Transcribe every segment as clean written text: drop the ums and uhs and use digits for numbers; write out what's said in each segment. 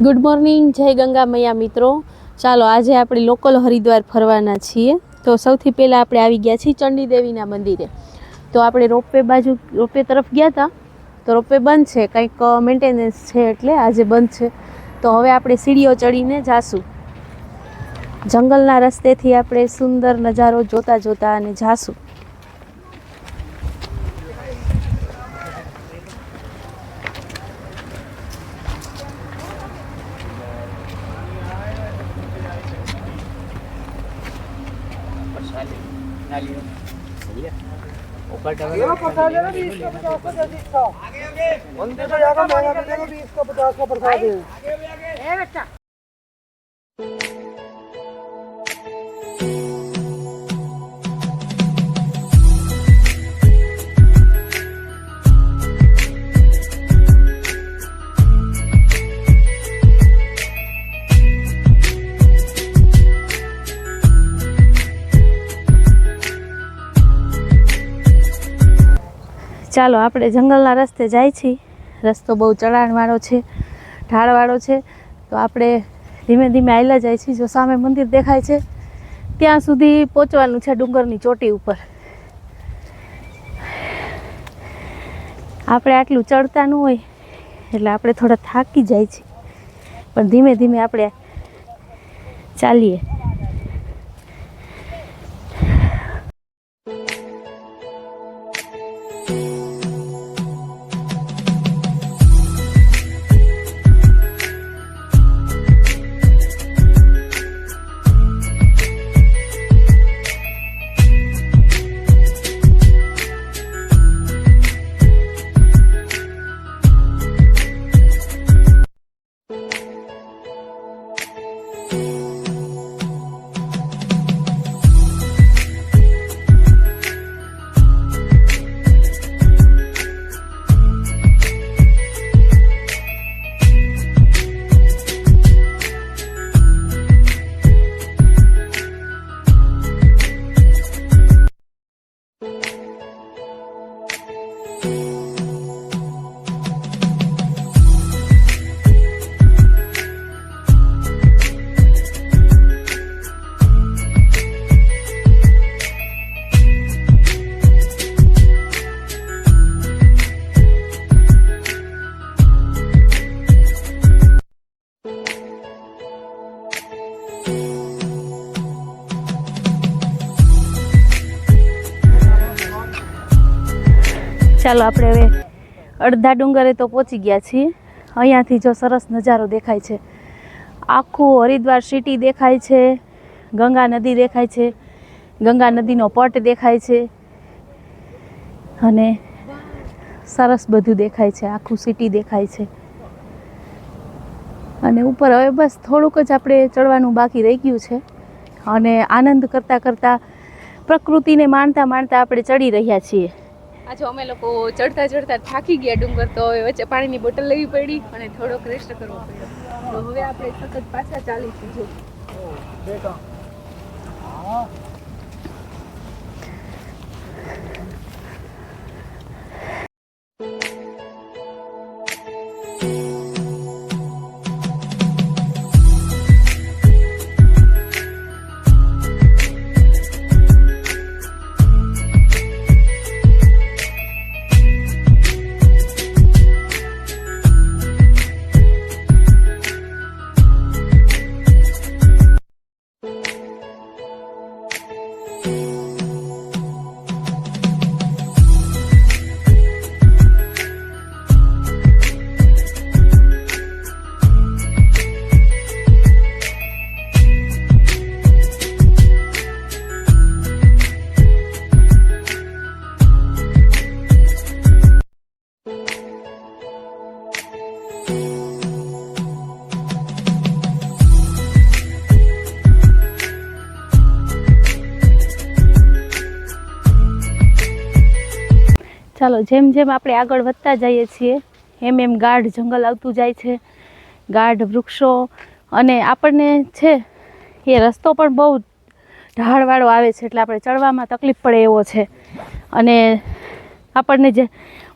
Good morning, જય ગંગા મૈયા મિત્રો. ચાલો આજે આપણે લોકલ હરિદ્વાર ફરવાના છીએ. તો સૌથી પહેલાં આપણે આવી ગયા છીએ ચંડી દેવીના મંદિરે. તો આપણે રોપવે તરફ ગયા હતા, તો રોપવે બંધ છે, કંઈક મેન્ટેનન્સ છે એટલે આજે બંધ છે. તો હવે આપણે સીડીઓ ચડીને જાશું. જંગલના રસ્તેથી આપણે સુંદર નજારો જોતા જોતા અને જાશું. ચાલો આપણે જંગલના રસ્તે જાય છીએ. રસ્તો બહુ ચઢાણવાળો છે, ઢાળવાળો છે. તો આપણે ધીમે ધીમે હાલ્યા જાય છીએ. જો સામે મંદિર દેખાય છે ત્યાં સુધી પહોંચવાનું છે, ડુંગરની ચોટી ઉપર. આપણે આટલું ચડતા ન હોય એટલે આપણે થોડા થાકી જાય છે, પણ ધીમે ધીમે આપણે ચાલીએ. ચાલો આપણે હવે અડધા ડુંગરે તો પહોંચી ગયા છીએ. અહીંયાથી જો સરસ નજારો દેખાય છે. આખું હરિદ્વાર સિટી દેખાય છે, ગંગા નદી દેખાય છે, ગંગા નદીનો પટ દેખાય છે અને સરસ બધું દેખાય છે. આખું સિટી દેખાય છે. અને ઉપર હવે બસ થોડુંક જ આપણે ચડવાનું બાકી રહી ગયું છે. અને આનંદ કરતાં કરતાં પ્રકૃતિને માણતા માણતા આપણે ચડી રહ્યા છીએ. આજે અમે લોકો ચડતા ચડતા થાકી ગયા ડુંગર, તો હવે વચ્ચે પાણીની બોટલ લેવી પડી અને થોડોક રેસ્ટ કરવો પડ્યો. તો હવે આપણે સતત પાછા ચાલીશું. જો ચાલો જેમ જેમ આપણે આગળ વધતા જઈએ છીએ એમ એમ ગાઢ જંગલ આવતું જાય છે, ગાઢ વૃક્ષો, અને આપણને છે એ રસ્તો પણ બહુ ઢાળવાળો આવે છે એટલે આપણે ચડવામાં તકલીફ પડે એવો છે. અને આપણને જે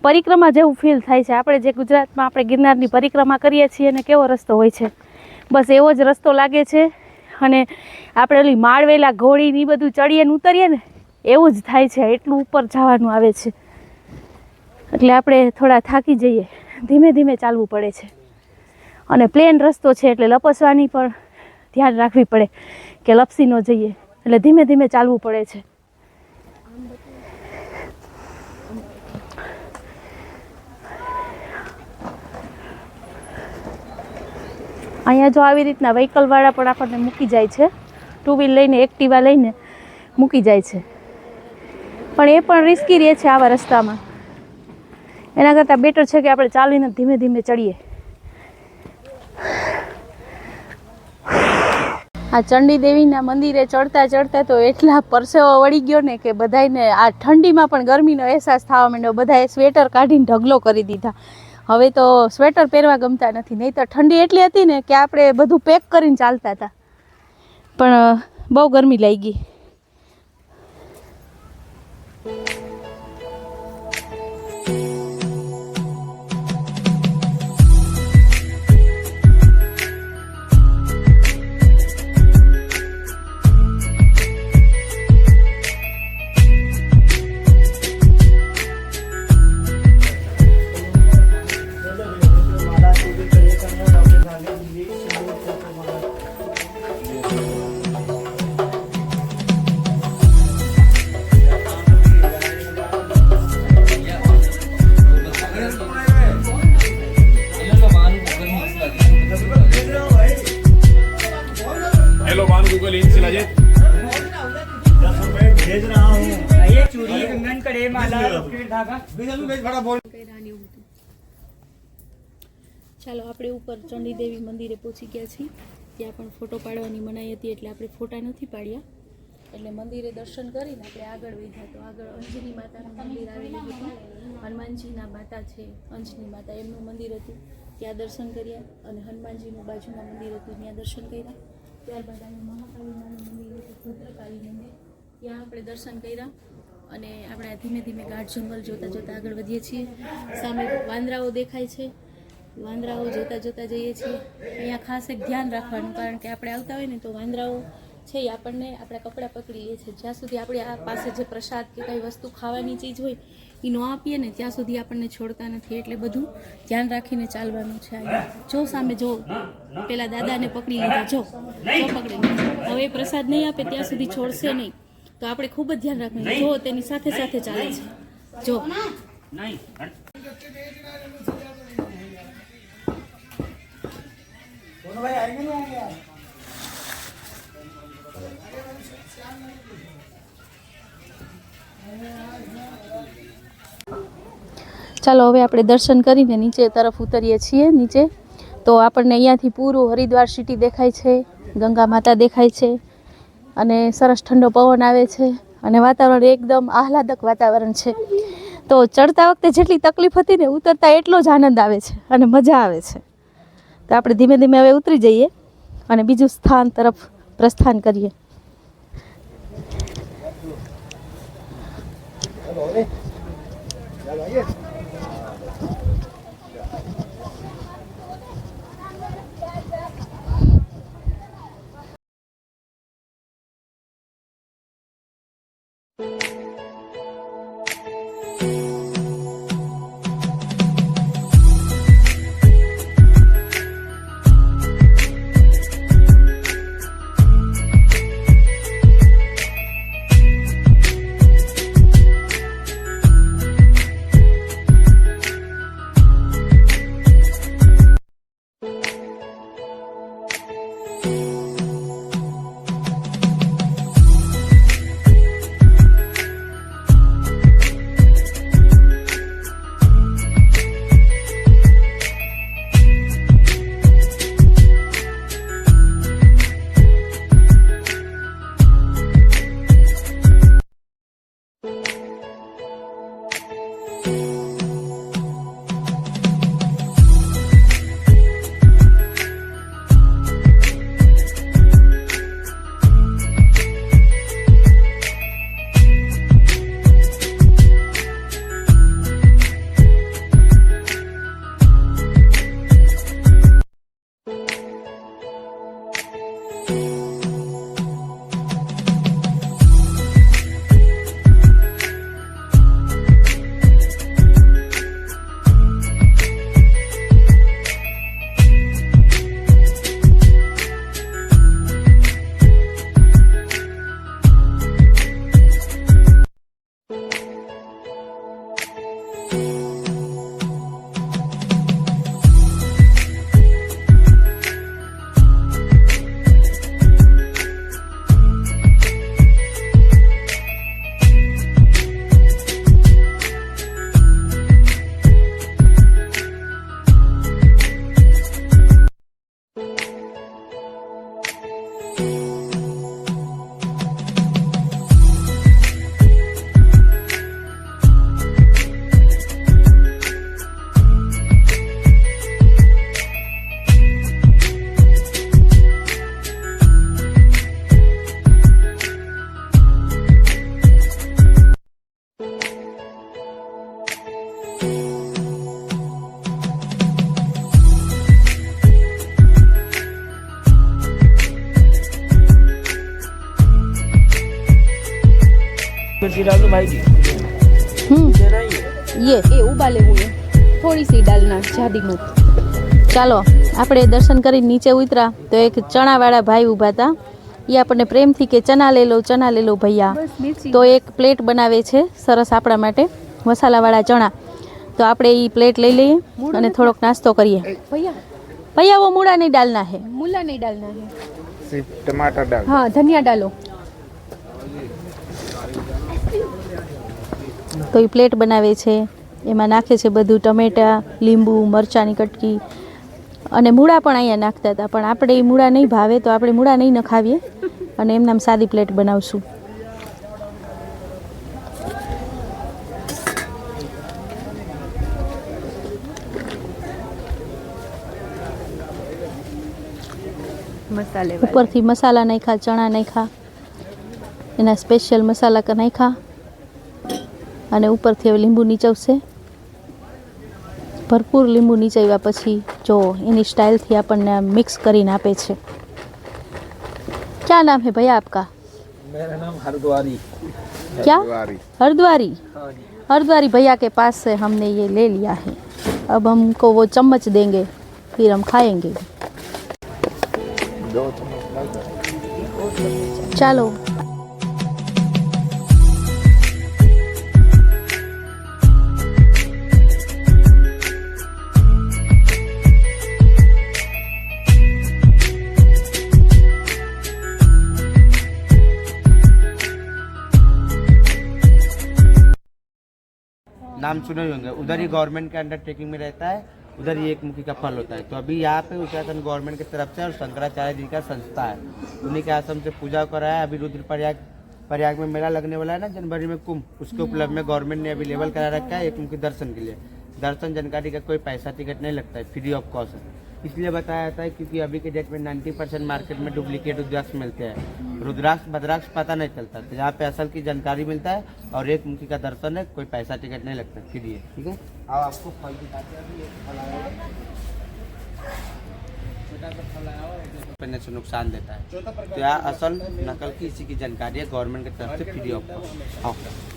પરિક્રમા જેવું ફીલ થાય છે. આપણે જે ગુજરાતમાં આપણે ગિરનારની પરિક્રમા કરીએ છીએ ને કેવો રસ્તો હોય છે, બસ એવો જ રસ્તો લાગે છે. અને આપણે ઓલી માળવેલા ઘોડી ને બધું ચડીએ ને ઉતરીએ ને એવું જ થાય છે. એટલું ઉપર જવાનું આવે છે એટલે આપણે થોડા થાકી જઈએ, ધીમે ધીમે ચાલવું પડે છે. અને પ્લેન રસ્તો છે એટલે લપસવાની પણ ધ્યાન રાખવી પડે કે લપસી ન જઈએ, એટલે ધીમે ધીમે ચાલવું પડે છે. અહીંયા જો આવી રીતના વ્હીકલવાળા પણ આપણને મૂકી જાય છે, ટુ વ્હીલ લઈને એક્ટિવા લઈને મૂકી જાય છે, પણ એ પણ રિસ્કી રહે છે આવા રસ્તામાં. એના કરતાં બેટર છે કે આપણે ચાલીને ધીમે ધીમે ચડીએ. આ ચંડી દેવીના મંદિરે ચડતા ચડતા તો એટલા પરસેવો વળી ગયો ને કે બધાને આ ઠંડીમાં પણ ગરમીનો અહેસાસ થવા માંડ્યો. બધાએ સ્વેટર કાઢીને ઢગલો કરી દીધા. હવે તો સ્વેટર પહેરવા ગમતા નથી, નહીં તો ઠંડી એટલી હતી ને કે આપણે બધું પેક કરીને ચાલતા હતા, પણ બહુ ગરમી લાગી. ચાલો આપણે ઉપર ચંડી દેવી મંદિરે પહોંચી ગયા છીએ. ત્યાં પણ ફોટો પાડવાની મનાઈ હતી એટલે આપણે ફોટા નથી પાડ્યા. એટલે મંદિરે દર્શન કરીને આપણે આગળ વધ્યા. તો આગળ અંજની માતાનું મંદિર આવેલું હતું. હનુમાનજીના માતા છે અંજની માતા, એમનું મંદિર હતું, ત્યાં દર્શન કર્યા. અને હનુમાનજીનું બાજુમાં મંદિર હતું, ત્યાં દર્શન કર્યા. ત્યારબાદ અહીંયા મહાકાળીમાનું મંદિર હતું, ભદ્રકાળી મંદિર, ત્યાં આપણે દર્શન કર્યા. અને આપણે ધીમે ધીમે ગાઢ જંગલ જોતાં જોતાં આગળ વધીએ છીએ. સામે વાંદરાઓ દેખાય છે, વાંદરાઓ જોતાં જોતાં જઈએ છીએ. અહીંયા ખાસ એક ધ્યાન રાખવાનું, કારણ કે આપણે આવતા હોય ને તો વાંદરાઓ છે એ આપણને આપણા કપડાં પકડી લે છે. જ્યાં સુધી આપણે આ પાસે જે પ્રસાદ કે કંઈ વસ્તુ ખાવાની ચીજ હોય એ ન આપીએ ને ત્યાં સુધી આપણને છોડતા નથી. એટલે બધું ધ્યાન રાખીને ચાલવાનું છે. અહીંયા જો સામે જો પેલા દાદાને પકડી લીધા, જો પકડી લીધા. હવે પ્રસાદ નહીં આપે ત્યાં સુધી છોડશે નહીં, તો આપણે ખૂબ જ ધ્યાન રાખવાનું. જો તેની સાથે સાથે ચાલે છે, જો ચાલો હવે આપણે દર્શન કરીને નીચે તરફ ઉતરીએ છીએ. નીચે તો આપણને અહીંયાથી પૂરું હરિદ્વાર સિટી દેખાય છે, ગંગા માતા દેખાય છે, અને સરસ ઠંડો પવન આવે છે, અને વાતાવરણ એકદમ આહલાદક વાતાવરણ છે. તો ચડતા વખતે જેટલી તકલીફ હતી ને ઉતરતા એટલો જ આનંદ આવે છે અને મજા આવે છે. તો આપણે ધીમે ધીમે હવે ઉતરી જઈએ અને બીજું સ્થાન તરફ પ્રસ્થાન કરીએ. मिर्ची डाल दो भाई जी, देना ही है। ये એ ઉબાલે हुए થોડી સી ડાલના જ્યાદી મત. ચાલો આપણે દર્શન કરી નીચે ઉતરા તો એક ચણાવાળા ભાઈ ઊભા હતા. એ આપણને પ્રેમથી કે ચના લે લો ભૈયા. બસ મિર્ચી તો એક પ્લેટ બનાવે છે સરસ આપણા માટે મસાલાવાળા ચણા. તો આપણે એ પ્લેટ લઈ લઈએ અને થોડોક નાસ્તો કરીએ. ભૈયા ભૈયા વો મૂળા નહીં ડાલના હે. મૂલા નહીં ડાલના હે. सिर्फ टमाटर डाल। हाँ धनिया डालो. તો એ પ્લેટ બનાવે છે, એમાં નાખે છે બધું ટમેટાં, લીંબુ, મરચાંની કટકી અને મૂળા પણ અહીંયા નાખતા હતા. પણ આપણે એ મૂળા નહીં ભાવે તો આપણે મૂળા નહીં નખાવીએ અને એમનામ સાદી પ્લેટ બનાવશું. મસાલે ઉપરથી મસાલા નાખ્યા, ચણા નાખ્યા, એના સ્પેશિયલ મસાલા નાખ્યા અને ઉપરથી હવે લીંબુ નીચવશે. ભરપૂર લીંબુ નીચવ્યા પછી જો એની સ્ટાઇલથી આપણને મિક્સ કરીને આપે છે. ક્યાં નામ હે ભૈયા આપકા? मेरा नाम हरद्वारी। क्या? हरद्वारी। हरद्वारी. हाँ जी। हरद्वारी भैया के पास से हमने ये ले लिया है. अब हमको वो चम्मच देंगे, फिर हम खाएंगे. दो चम्मच डाल दो। ચાલો नाम सुने ही होंगे, उधर ही गवर्नमेंट के अंडरटेकिंग में रहता है, उधर ही एक मुखी का फल होता है। तो अभी यहाँ पे उत्तराखंड गवर्नमेंट की तरफ से और शंकराचार्य जी का संस्था है, उन्हीं के आश्रम से पूजा कराया। अभी रुद्रप्रयाग में मेला लगने वाला है ना जनवरी में कुंभ, उसके उपलक्ष्य में गवर्नमेंट ने अवेलेबल करा रखा है एक मुखी दर्शन के लिए। दर्शन जानकारी का कोई पैसा टिकट नहीं लगता है, फ्री ऑफ कॉस्ट है। इसलिए बताया जाता है क्योंकि अभी के डेट में 90% मार्केट में डुप्लीकेट रुद्राक्ष मिलते हैं, रुद्राक्ष भद्राक्ष पता नहीं चलता। तो यहाँ पे असल की जानकारी मिलता है और एक मुखी का दर्शन है, कोई पैसा टिकट नहीं लगता, फ्री है। ठीक है, अब आपको फल दिखाते हैं। अभी एक फल आया है, छोटा सा फल आया हुआ है, पहनने से नुकसान देता है। तो यहाँ असल नकल की इसी की जानकारी है गवर्नमेंट की तरफ से फ्री ऑफ कॉस्ट।